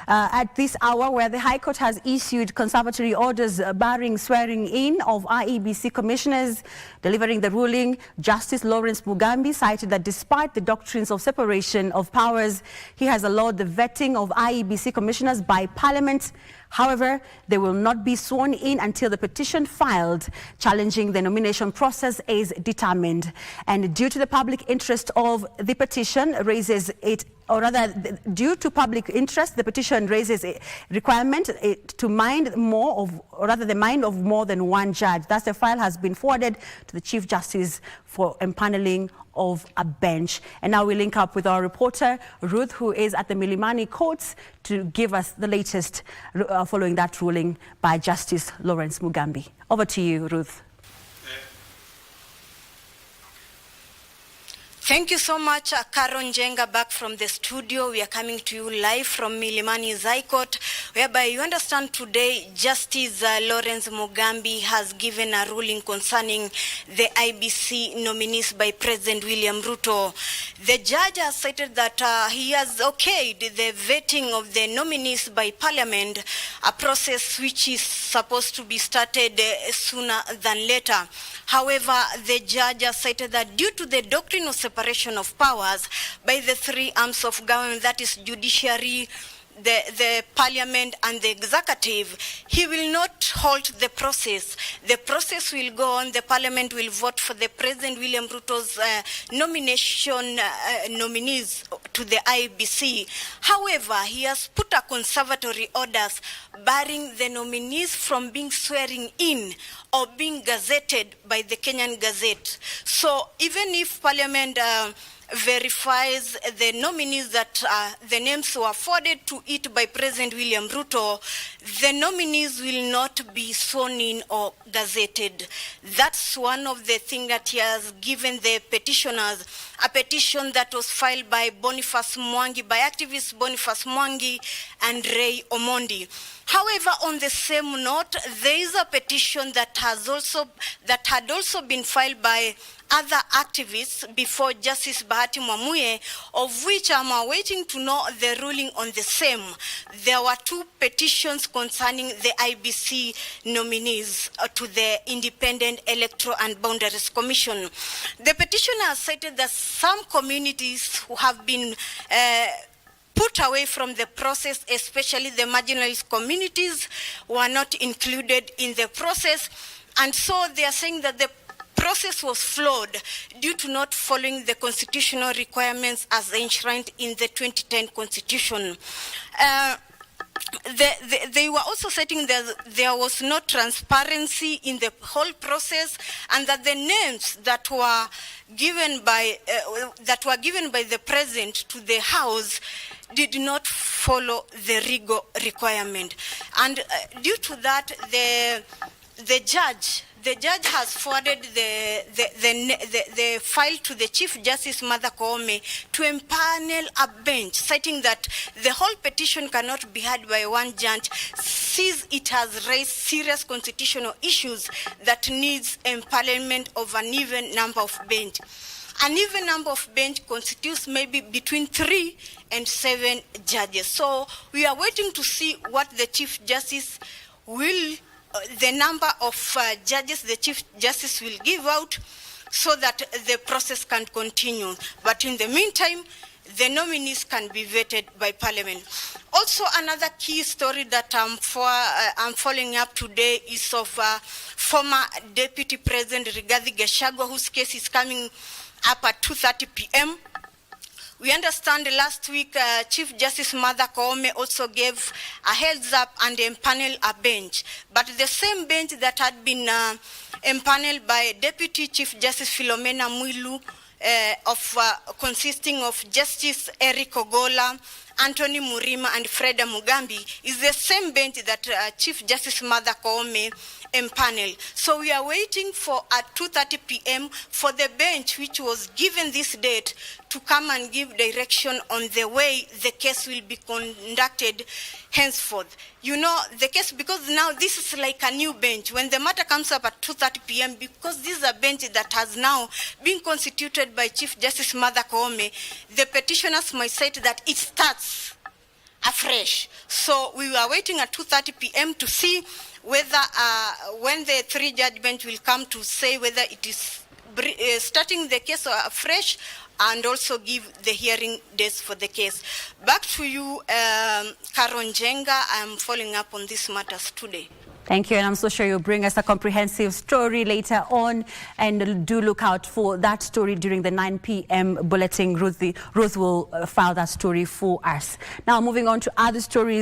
at this hour, where the High Court has issued conservatory orders barring swearing in of IEBC commissioners. Delivering the ruling, Justice Lawrence Mugambi cited that despite the doctrines of separation of powers, he has allowed the vetting of IEBC commissioners by Parliament. However, they will not be sworn in until the petition filed challenging the nomination process is determined. And due to the public interest of the petition raises it, or rather, due to public interest, the petition raises a requirement to mind more of, or rather the mind of more than one judge. Thus, the file has been forwarded to the Chief Justice for empaneling of a bench. And now we link up with our reporter, Ruth, who is at the Milimani courts, to give us the latest following that ruling by Justice Lawrence Mugambi. Over to you, Ruth. Thank you so much, Karon Jenga, back from the studio. We are coming to you live from Milimani's High Court, whereby you understand today Justice Lawrence Mugambi has given a ruling concerning the IEBC nominees by President William Ruto. The judge has cited that he has okayed the vetting of the nominees by Parliament, a process which is supposed to be started sooner than later. However, the judge has cited that due to the doctrine of separation of powers by the three arms of government, that is judiciary, the Parliament and the executive, he will not halt the process. The process will go on. The Parliament will vote for the President William Ruto's nomination nominees to the IEBC. However, he has put a conservatory orders barring the nominees from being swearing in or being gazetted by the Kenyan Gazette. So even if Parliament verifies the nominees that the names were forwarded to it by President William Ruto, the nominees will not be sworn in or gazetted. That's one of the things that he has given the petitioners, a petition that was filed by Boniface Mwangi, by activists Boniface Mwangi and Ray Omondi. However, on the same note, there is a petition that had also been filed by other activists before Justice Bahati Mwamuye, of which I'm waiting to know the ruling on the same. There were two petitions concerning the IEBC nominees to the Independent Electoral and Boundaries Commission. The petitioner cited that some communities who have been put away from the process, especially the marginalized communities, were not included in the process. And so they are saying that the process was flawed due to not following the constitutional requirements as enshrined in the 2010 Constitution. They were also stating that there was no transparency in the whole process, and that the names that were given by the president to the House did not follow the legal requirement. And due to that, the judge has forwarded the file to the Chief Justice Martha Koome to empanel a bench, citing that the whole petition cannot be heard by one judge, since it has raised serious constitutional issues that needs empanelment of an even number of bench. An even number of bench constitutes maybe between 3 and 7 judges. So we are waiting to see what the Chief Justice will the number of judges the Chief Justice will give out, so that the process can continue. But in the meantime, the nominees can be vetted by Parliament. Also, another key story that I'm following up today is of former Deputy President Rigathi Gachagua, whose case is coming up at 2:30 p.m. We understand last week Chief Justice Martha Koome also gave a heads up and empaneled a bench. But the same bench that had been empaneled by Deputy Chief Justice Philomena Mwilu, consisting of Justice Eric Ogola, Anthony Murima and Freda Mugambi, is the same bench that Chief Justice Martha Koome empaneled. So we are waiting for at 2:30 p.m. for the bench, which was given this date, to come and give direction on the way the case will be conducted henceforth. You know, the case, because now this is like a new bench. When the matter comes up at 2:30 p.m., because this is a bench that has now been constituted by Chief Justice Martha Koome, the petitioners might say that it starts afresh. So we were waiting at 2:30 p.m. to see whether when the three judgment will come to say whether it is starting the case afresh and also give the hearing dates for the case. Back to you, Karon Jenga. I'm following up on these matters today. Thank you, and I'm so sure you'll bring us a comprehensive story later on, and do look out for that story during the 9 p.m. bulletin. Ruth will file that story for us. Now, moving on to other stories.